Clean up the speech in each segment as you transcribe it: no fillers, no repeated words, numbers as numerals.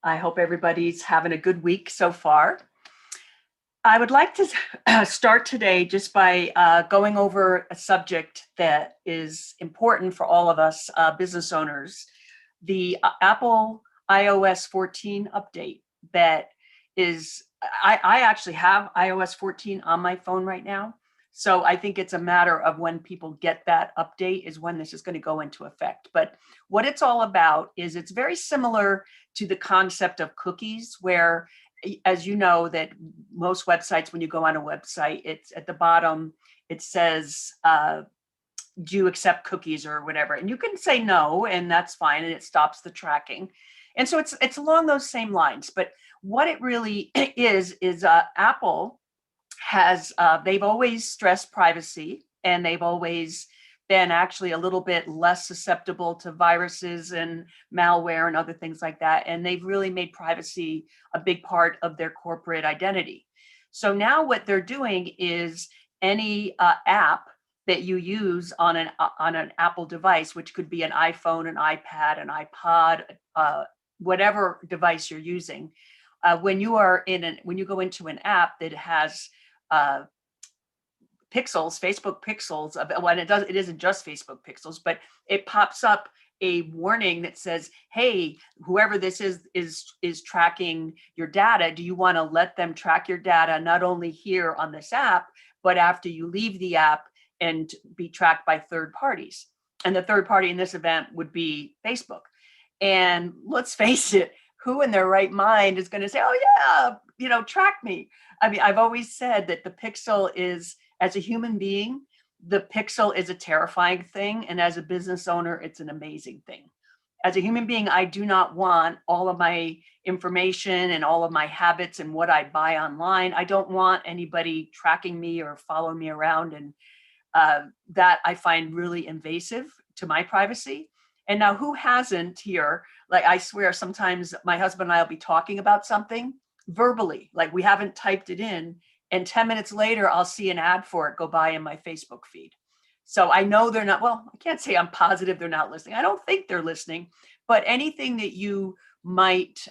I hope everybody's having a good week so far. I would like to start today just by going over a subject that is important for all of us business owners, the Apple iOS 14 update that is, I actually have iOS 14 on my phone right now. So I think it's a matter of when people get that update is when this is going to go into effect. But what it's all about is it's very similar to the concept of cookies, where, as you know, that most websites, when you go on a website, it's at the bottom, it says, do you accept cookies or whatever? And you can say no, and that's fine, and it stops the tracking. And so it's along those same lines. But what it really is Apple has, they've always stressed privacy, and they've always been actually a little bit less susceptible to viruses and malware and other things like that. And they've really made privacy a big part of their corporate identity. So now what they're doing is any app that you use on an Apple device, which could be an iPhone, an iPad, an iPod, whatever device you're using, when you go into an app that has pixels, Facebook pixels, when it isn't just Facebook pixels, but it pops up a warning that says, hey, whoever this is tracking your data. Do you want to let them track your data, not only here on this app, but after you leave the app and be tracked by third parties? And the third party in this event would be Facebook. And let's face it, who in their right mind is going to say, oh yeah, track me? I mean, I've always said that the pixel is, as a human being, the pixel is a terrifying thing. And as a business owner, it's an amazing thing. As a human being, I do not want all of my information and all of my habits and what I buy online. I don't want anybody tracking me or following me around. And that I find really invasive to my privacy. And now, who hasn't here? Like, I swear, sometimes my husband and I will be talking about something verbally, like we haven't typed it in. And 10 minutes later, I'll see an ad for it go by in my Facebook feed. So I know they're not, well, I can't say I'm positive they're not listening. I don't think they're listening, but anything that you might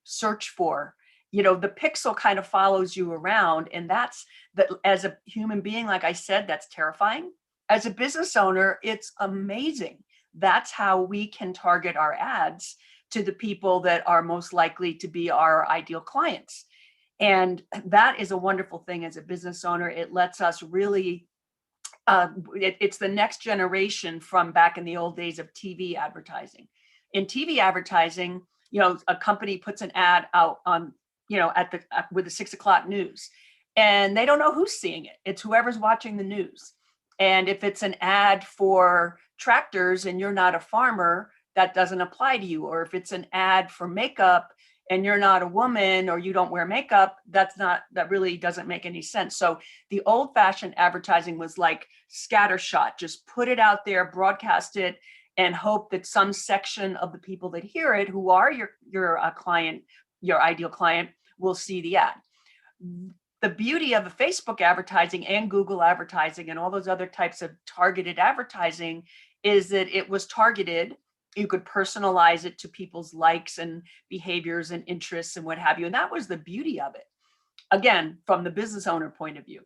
search for, the pixel kind of follows you around. And that's that. As a human being, like I said, that's terrifying. As a business owner, it's amazing. That's how we can target our ads to the people that are most likely to be our ideal clients. And that is a wonderful thing as a business owner. It lets us really, it's the next generation from back in the old days of TV advertising. In TV advertising, a company puts an ad out on, with the 6 o'clock news, and they don't know who's seeing it. It's whoever's watching the news. And if it's an ad for tractors and you're not a farmer, that doesn't apply to you. Or if it's an ad for makeup and you're not a woman or you don't wear makeup, that really doesn't make any sense. So the old fashioned advertising was like scattershot, just put it out there, broadcast it, and hope that some section of the people that hear it, who are your client, your ideal client, will see the ad. The beauty of the Facebook advertising and Google advertising and all those other types of targeted advertising is that it was targeted. You could personalize it to people's likes and behaviors and interests and what have you. And that was the beauty of it. Again, from the business owner point of view.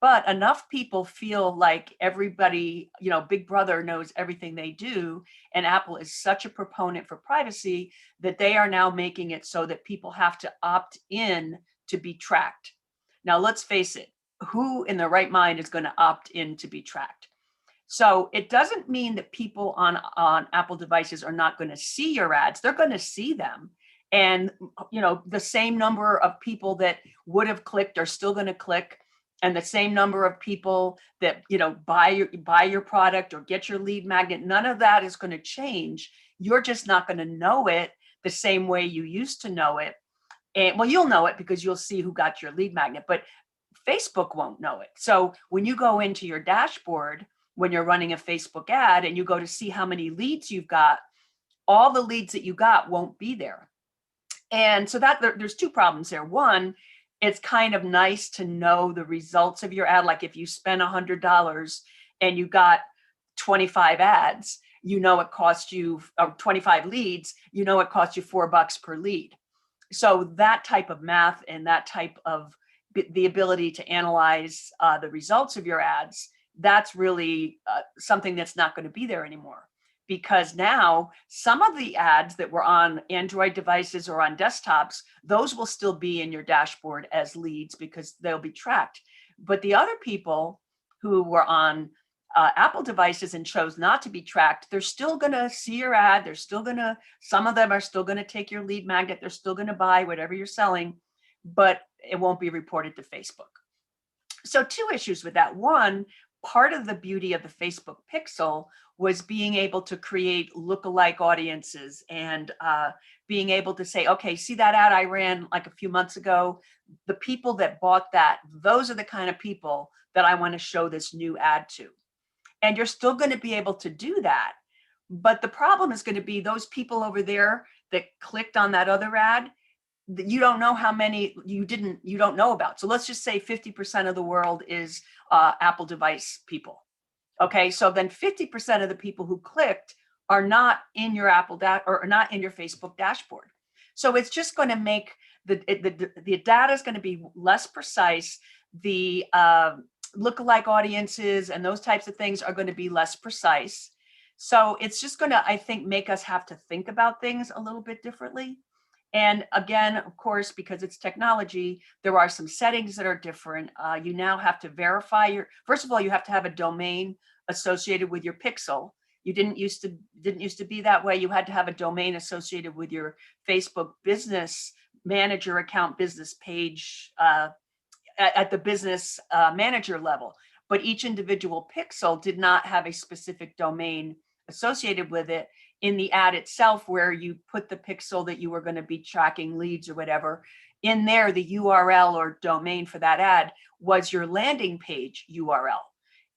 But enough people feel like everybody, Big Brother knows everything they do. And Apple is such a proponent for privacy that they are now making it so that people have to opt in to be tracked. Now, let's face it, who in their right mind is going to opt in to be tracked? So it doesn't mean that people on Apple devices are not going to see your ads. They're going to see them. And, the same number of people that would have clicked are still going to click. And the same number of people that, buy your product or get your lead magnet, none of that is going to change. You're just not going to know it the same way you used to know it. And well, you'll know it because you'll see who got your lead magnet, but Facebook won't know it. So when you go into your dashboard, when you're running a Facebook ad and you go to see how many leads you've got, all the leads that you got won't be there. And so there's two problems there. One, it's kind of nice to know the results of your ad. Like if you spend $100 and you got 25 ads, you know it cost you, or 25 leads, you know it cost you $4 per lead. So that type of math and that type of the ability to analyze the results of your ads, that's really something that's not going to be there anymore. Because now some of the ads that were on Android devices or on desktops, those will still be in your dashboard as leads because they'll be tracked. But the other people who were on Apple devices and chose not to be tracked, they're still going to see your ad. They're still going to, some of them are still going to take your lead magnet. They're still going to buy whatever you're selling, but it won't be reported to Facebook. So two issues with that. One, part of the beauty of the Facebook pixel was being able to create lookalike audiences and being able to say, okay, see that ad I ran like a few months ago? The people that bought that, those are the kind of people that I want to show this new ad to. And you're still going to be able to do that. But the problem is going to be those people over there that clicked on that other ad, you don't know how many you don't know about. So let's just say 50% of the world is Apple device people. Okay, so then 50% of the people who clicked are not in your or not in your Facebook dashboard. So it's just going to make the data is going to be less precise. The lookalike audiences and those types of things are going to be less precise. So it's just going to, I think, make us have to think about things a little bit differently. And again, of course, because it's technology, there are some settings that are different. You now have to verify first of all, you have to have a domain associated with your pixel. You didn't used to be that way. You had to have a domain associated with your Facebook business manager account, business page at the business manager level. But each individual pixel did not have a specific domain associated with it in the ad itself, where you put the pixel that you were going to be tracking leads or whatever. In there, the URL or domain for that ad was your landing page URL.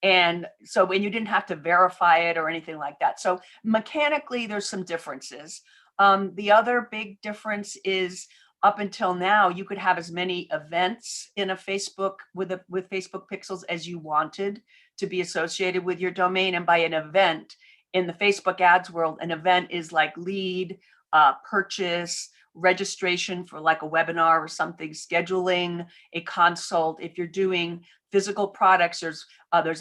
And so when you didn't have to verify it or anything like that. So mechanically, there's some differences. The other big difference is up until now, you could have as many events in a Facebook with Facebook pixels as you wanted to be associated with your domain. And by an event in the Facebook ads world, an event is like lead, purchase, registration for like a webinar or something, scheduling a consult. If you're doing physical products, there's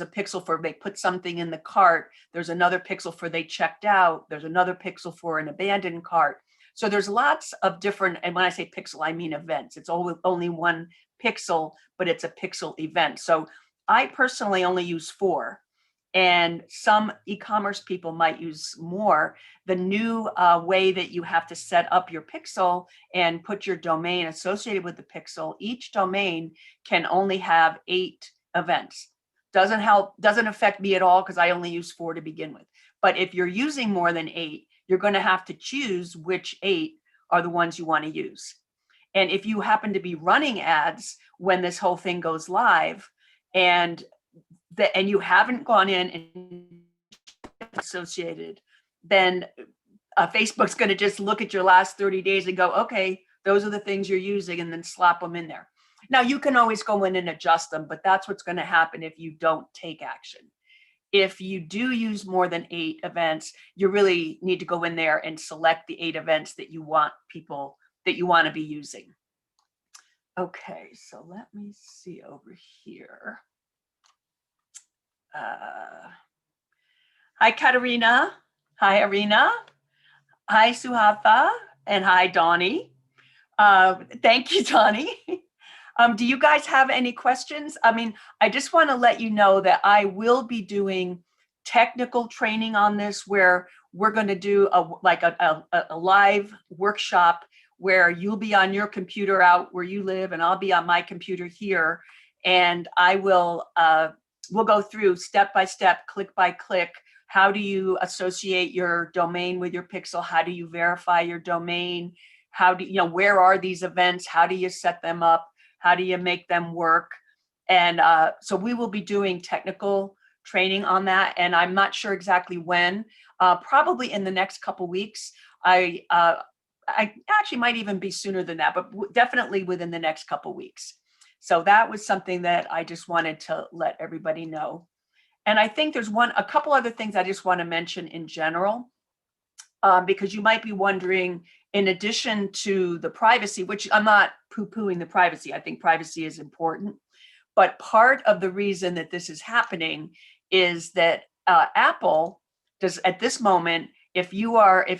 a pixel for they put something in the cart. There's another pixel for they checked out. There's another pixel for an abandoned cart. So there's lots of different, and when I say pixel, I mean events. It's only one pixel, but it's a pixel event. So I personally only use 4. And some e-commerce people might use more. The new way that you have to set up your pixel and put your domain associated with the pixel, each domain can only have 8 events. Doesn't affect me at all because I only use 4 to begin with. But if you're using more than 8, you're going to have to choose which 8 are the ones you want to use. And if you happen to be running ads when this whole thing goes live, and you haven't gone in and associated, then Facebook's going to just look at your last 30 days and go, okay, those are the things you're using, and then slap them in there. Now, you can always go in and adjust them, but that's what's going to happen if you don't take action. If you do use more than 8 events, you really need to go in there and select the 8 events that you want to be using. Okay, so let me see over here. Hi, Katerina. Hi, Arena. Hi, Suhatha. And hi, Donnie. Thank you, Donnie. Do you guys have any questions? I mean, I just want to let you know that I will be doing technical training on this, where we're going to do a live workshop where you'll be on your computer out where you live, and I'll be on my computer here. And I will we'll go through step by step, click by click. How do you associate your domain with your pixel? How do you verify your domain? Where are these events? How do you set them up? How do you make them work? And so we will be doing technical training on that. And I'm not sure exactly when, probably in the next couple weeks. I actually might even be sooner than that, but definitely within the next couple weeks. So that was something that I just wanted to let everybody know. And I think there's a couple other things I just want to mention in general, because you might be wondering, in addition to the privacy, which I'm not poo-pooing the privacy, I think privacy is important, but part of the reason that this is happening is that Apple does, at this moment, if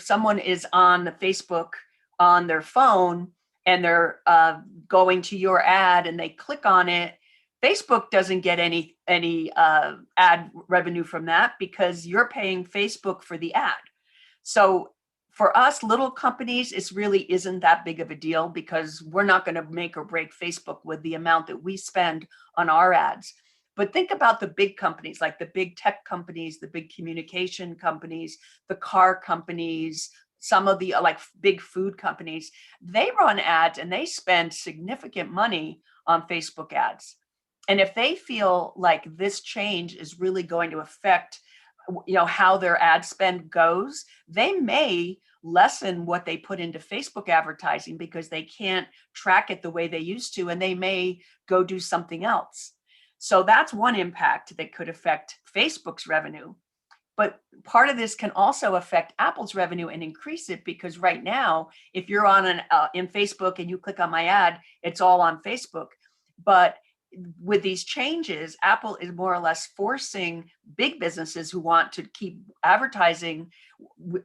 someone is on the Facebook on their phone and they're going to your ad and they click on it, Facebook doesn't get any ad revenue from that because you're paying Facebook for the ad. So for us little companies, it really isn't that big of a deal because we're not going to make or break Facebook with the amount that we spend on our ads. But think about the big companies, like the big tech companies, the big communication companies, the car companies, some of the like big food companies. They run ads and they spend significant money on Facebook ads. And if they feel like this change is really going to affect how their ad spend goes, they may lessen what they put into Facebook advertising because they can't track it the way they used to, and they may go do something else. So that's one impact that could affect Facebook's revenue. But part of this can also affect Apple's revenue and increase it, because right now, if you're on in Facebook and you click on my ad, it's all on Facebook. But with these changes, Apple is more or less forcing big businesses who want to keep advertising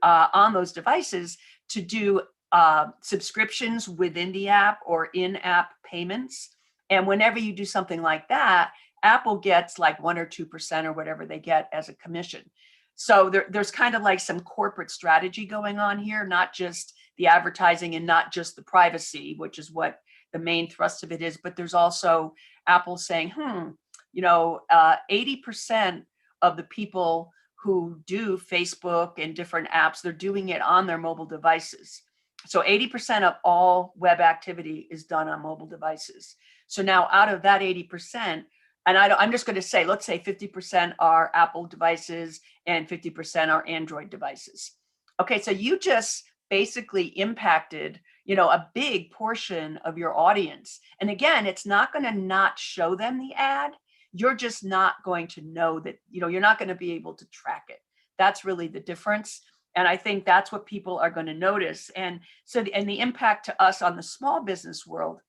on those devices to do subscriptions within the app or in-app payments. And whenever you do something like that, Apple gets like 1 or 2% or whatever they get as a commission. So there's kind of like some corporate strategy going on here, not just the advertising and not just the privacy, which is what the main thrust of it is, but there's also Apple saying, 80% of the people who do Facebook and different apps, they're doing it on their mobile devices. So 80% of all web activity is done on mobile devices. So now out of that 80%, and I'm just going to say, let's say 50% are Apple devices and 50% are Android devices. Okay, so you just basically impacted a big portion of your audience. And again, it's not going to not show them the ad. You're just not going to know that, you're not going to be able to track it. That's really the difference. And I think that's what people are going to notice. And so, the impact to us on the small business world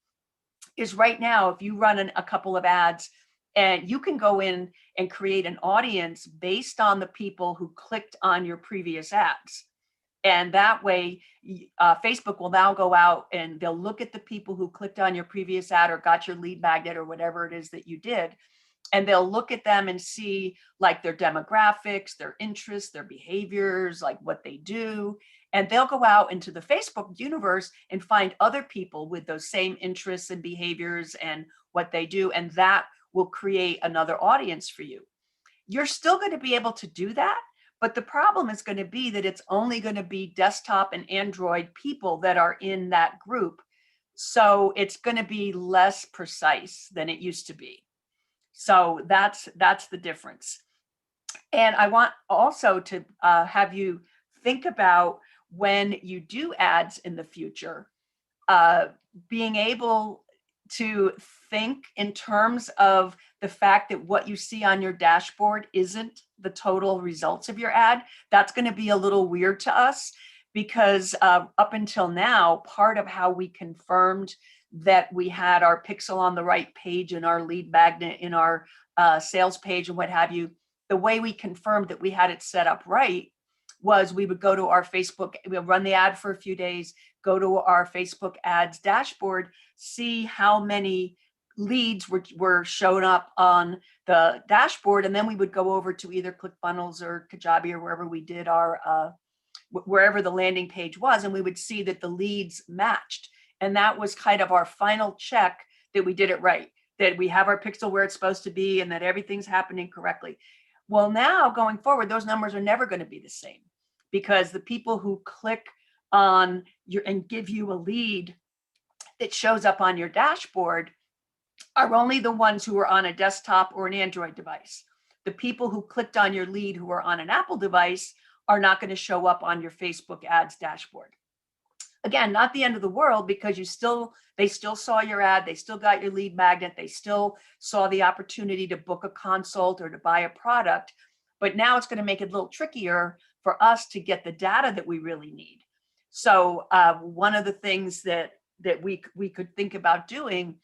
is right now, if you run a couple of ads and you can go in and create an audience based on the people who clicked on your previous ads. And that way, Facebook will now go out and they'll look at the people who clicked on your previous ad or got your lead magnet or whatever it is that you did. And they'll look at them and see like their demographics, their interests, their behaviors, like what they do. And they'll go out into the Facebook universe and find other people with those same interests and behaviors and what they do. And that will create another audience for you. You're still going to be able to do that. But the problem is going to be that it's only going to be desktop and Android people that are in that group. So it's going to be less precise than it used to be. So that's the difference. And I want also to have you think about when you do ads in the future, being able to think in terms of the fact that what you see on your dashboard isn't the total results of your ad. That's going to be a little weird to us because up until now, part of how we confirmed that we had our pixel on the right page and our lead magnet in our sales page and what have you, the way we confirmed that we had it set up right was we would go to our Facebook, we'll run the ad for a few days, go to our Facebook ads dashboard, see how many leads were shown up on the dashboard. And then we would go over to either ClickFunnels or Kajabi or wherever we did our, wherever the landing page was, and we would see that the leads matched. And that was kind of our final check that we did it right, that we have our pixel where it's supposed to be and that everything's happening correctly. Well, now going forward, those numbers are never going to be the same because the people who click on your and give you a lead that shows up on your dashboard are only the ones who are on a desktop or an Android device. The people who clicked on your lead who are on an Apple device are not going to show up on your Facebook ads dashboard. Again, not the end of the world, because they still saw your ad, they still got your lead magnet, they still saw the opportunity to book a consult or to buy a product. But now it's going to make it a little trickier for us to get the data that we really need. So one of the things that we could think about doing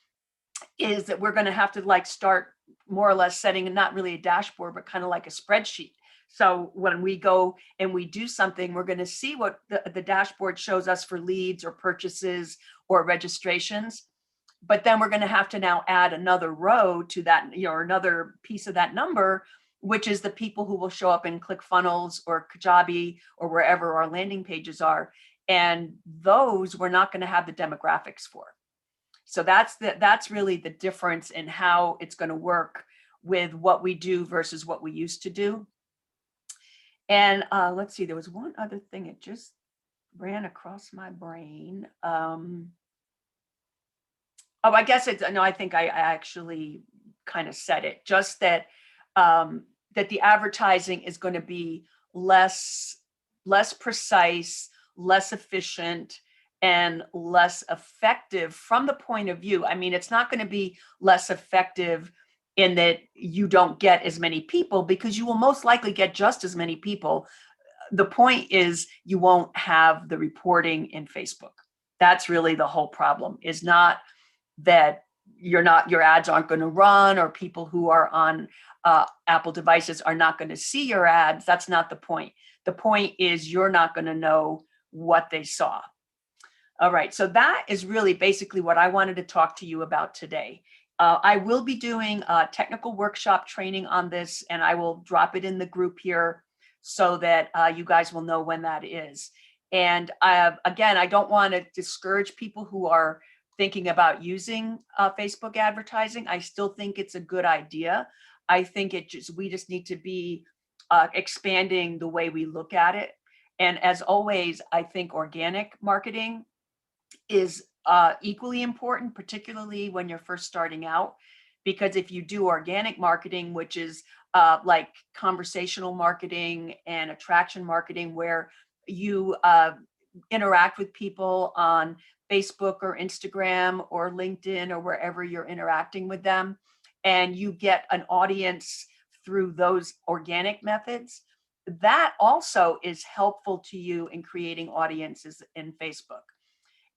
is that we're going to have to like start more or less setting, not really a dashboard, but kind of like a spreadsheet. So when we go and we do something, we're going to see what the dashboard shows us for leads or purchases or registrations. But then we're going to have to now add another row to that, or another piece of that number, which is the people who will show up in ClickFunnels or Kajabi or wherever our landing pages are. And those we're not going to have the demographics for. So that's really the difference in how it's going to work with what we do versus what we used to do. And let's see, there was one other thing. It just ran across my brain. Oh, I guess no, I think I actually kind of said it, just that that the advertising is going to be less precise, less efficient, and less effective from the point of view. I mean, it's not going to be less effective in that you don't get as many people, because you will most likely get just as many people. The point is you won't have the reporting in Facebook. That's really the whole problem, is not that your ads aren't going to run, or people who are on Apple devices are not going to see your ads. That's not the point. The point is you're not going to know what they saw. All right, so that is really basically what I wanted to talk to you about today. I will be doing a technical workshop training on this, and I will drop it in the group here so that you guys will know when that is. And again, I don't want to discourage people who are thinking about using Facebook advertising. I still think it's a good idea. I think we just need to be expanding the way we look at it. And as always, I think organic marketing is equally important, particularly when you're first starting out, because if you do organic marketing, which is like conversational marketing and attraction marketing, where you interact with people on Facebook or Instagram or LinkedIn or wherever you're interacting with them, and you get an audience through those organic methods, that also is helpful to you in creating audiences in Facebook.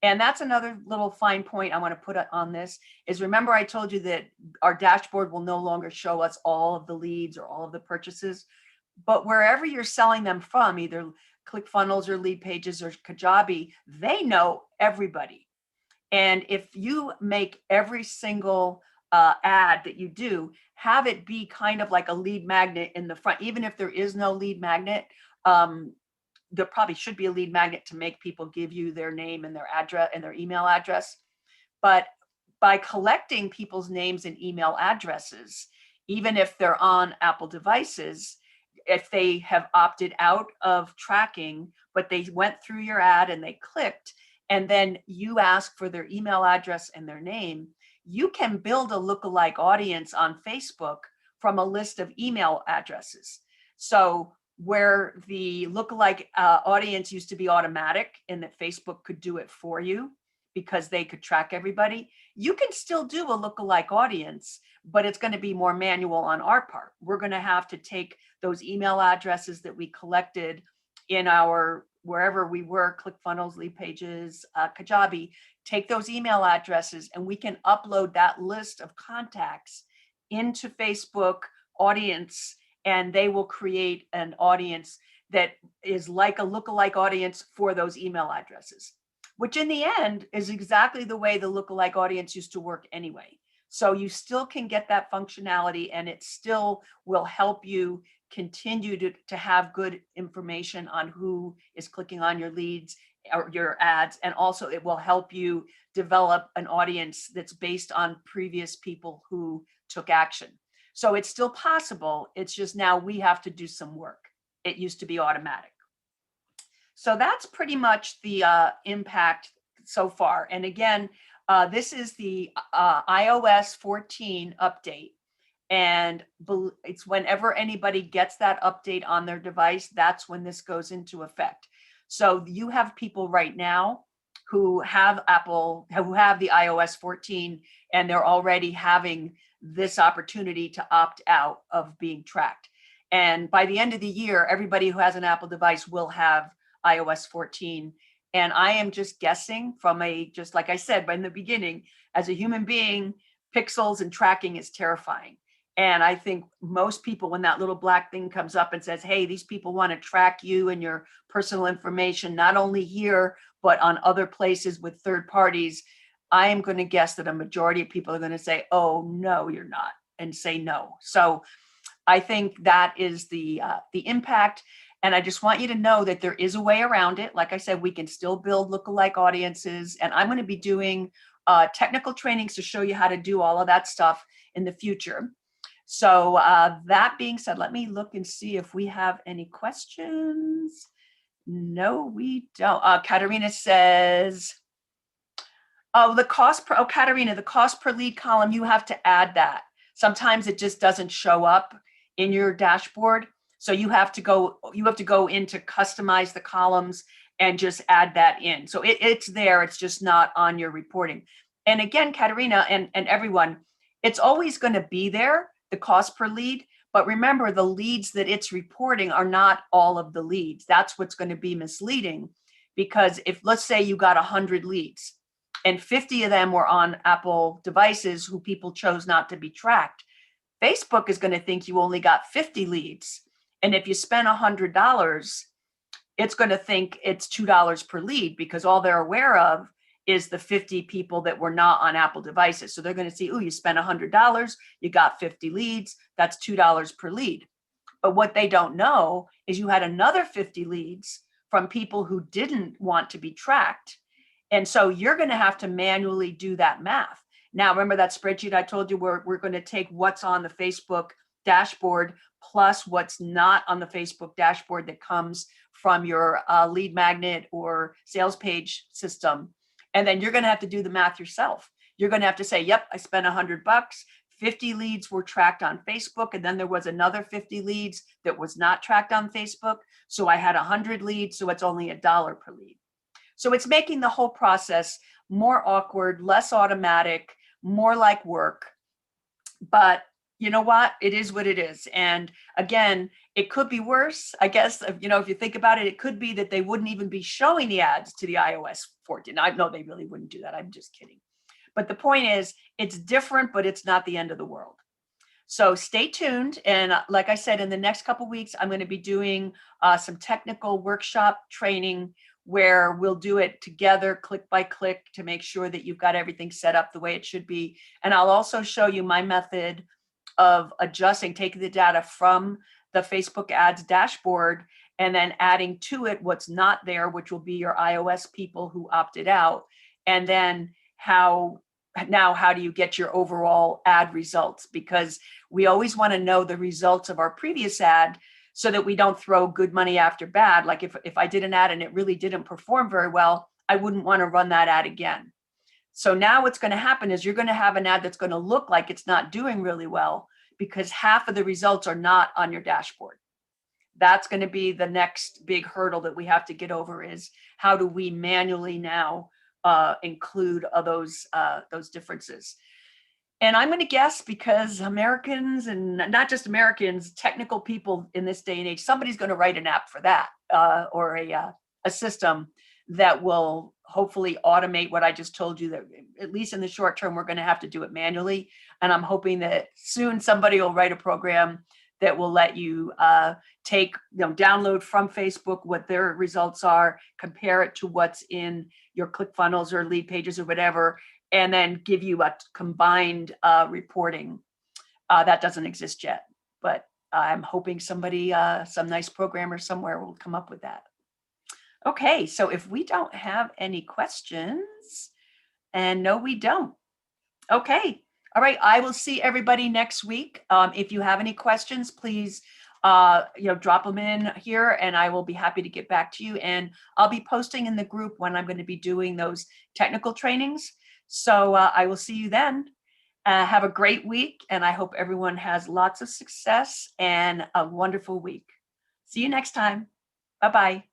And that's another little fine point I want to put on this is, remember I told you that our dashboard will no longer show us all of the leads or all of the purchases, but wherever you're selling them from, either ClickFunnels or Lead Pages or Kajabi, they know everybody. And if you make every single ad that you do, have it be kind of like a lead magnet in the front, even if there is no lead magnet. There probably should be a lead magnet to make people give you their name and their address and their email address. But by collecting people's names and email addresses, even if they're on Apple devices, if they have opted out of tracking, but they went through your ad and they clicked, and then you ask for their email address and their name, you can build a lookalike audience on Facebook from a list of email addresses. So where the lookalike audience used to be automatic and that Facebook could do it for you because they could track everybody, you can still do a lookalike audience, but it's going to be more manual on our part. We're going to have to take those email addresses that we collected in our, wherever we were, ClickFunnels, Lead Pages, Kajabi, take those email addresses and we can upload that list of contacts into Facebook audience, and they will create an audience that is like a lookalike audience for those email addresses, which in the end is exactly the way the lookalike audience used to work anyway. So you still can get that functionality, and it still will help you continue to have good information on who is clicking on your leads or your ads. And also it will help you develop an audience that's based on previous people who took action. So it's still possible. It's just now we have to do some work. It used to be automatic. So that's pretty much the impact so far. And again, this is the iOS 14 update. And it's whenever anybody gets that update on their device, that's when this goes into effect. So you have people right now who have who have the iOS 14, and they're already having this opportunity to opt out of being tracked. And by the end of the year, everybody who has an Apple device will have iOS 14. And I am just guessing from just like I said, in the beginning, as a human being, pixels and tracking is terrifying. And I think most people, when that little black thing comes up and says, hey, these people want to track you and your personal information, not only here, but on other places with third parties, I am going to guess that a majority of people are going to say, oh, no, you're not, and say no. So I think that is the impact. And I just want you to know that there is a way around it. Like I said, we can still build lookalike audiences. And I'm going to be doing technical trainings to show you how to do all of that stuff in the future. So that being said, let me look and see if we have any questions. No, we don't. Katerina says, oh, the cost per, Katerina, the cost per lead column, you have to add that. Sometimes it just doesn't show up in your dashboard. So you have to go in to customize the columns and just add that in. So it's there, it's just not on your reporting. And again, Katerina and everyone, it's always going to be there, the cost per lead. But remember, the leads that it's reporting are not all of the leads. That's what's going to be misleading. Because if, let's say you got 100 leads and 50 of them were on Apple devices who people chose not to be tracked, Facebook is going to think you only got 50 leads. And if you spend $100, it's going to think it's $2 per lead, because all they're aware of is the 50 people that were not on Apple devices. So they're going to see, oh, you spent $100, you got 50 leads, that's $2 per lead. But what they don't know is you had another 50 leads from people who didn't want to be tracked. And so you're going to have to manually do that math. Now, remember that spreadsheet I told you where we're going to take what's on the Facebook dashboard plus what's not on the Facebook dashboard that comes from your lead magnet or sales page system. And then you're going to have to do the math yourself. You're going to have to say, yep, I spent $100, 50 leads were tracked on Facebook. And then there was another 50 leads that was not tracked on Facebook. So I had 100 leads. So it's only $1 per lead. So it's making the whole process more awkward, less automatic, more like work. But you know what? It is what it is. And again, it could be worse. I guess, if you think about it, it could be that they wouldn't even be showing the ads to the iOS 14. I know they really wouldn't do that. I'm just kidding. But the point is, it's different, but it's not the end of the world. So stay tuned. And like I said, in the next couple of weeks, I'm going to be doing some technical workshop training where we'll do it together, click by click, to make sure that you've got everything set up the way it should be. And I'll also show you my method of adjusting, taking the data from the Facebook ads dashboard and then adding to it what's not there, which will be your iOS people who opted out. And then how do you get your overall ad results? Because we always want to know the results of our previous ad so that we don't throw good money after bad. Like if I did an ad and it really didn't perform very well, I wouldn't want to run that ad again. So now what's going to happen is you're going to have an ad that's going to look like it's not doing really well because half of the results are not on your dashboard. That's going to be the next big hurdle that we have to get over, is how do we manually now include those differences. And I'm going to guess, because Americans, and not just Americans, technical people in this day and age, somebody's going to write an app for that or a system that will hopefully automate what I just told you, that at least in the short term, we're going to have to do it manually. And I'm hoping that soon somebody will write a program that will let you download from Facebook what their results are, compare it to what's in your ClickFunnels or lead pages or whatever, and then give you a combined reporting. That doesn't exist yet, but I'm hoping somebody, some nice programmer somewhere will come up with that. Okay, so if we don't have any questions, and no, we don't. Okay, all right, I will see everybody next week. If you have any questions, please drop them in here and I will be happy to get back to you. And I'll be posting in the group when I'm going to be doing those technical trainings. So I will see you then. Have a great week, and I hope everyone has lots of success and a wonderful week. See you next time. Bye-bye.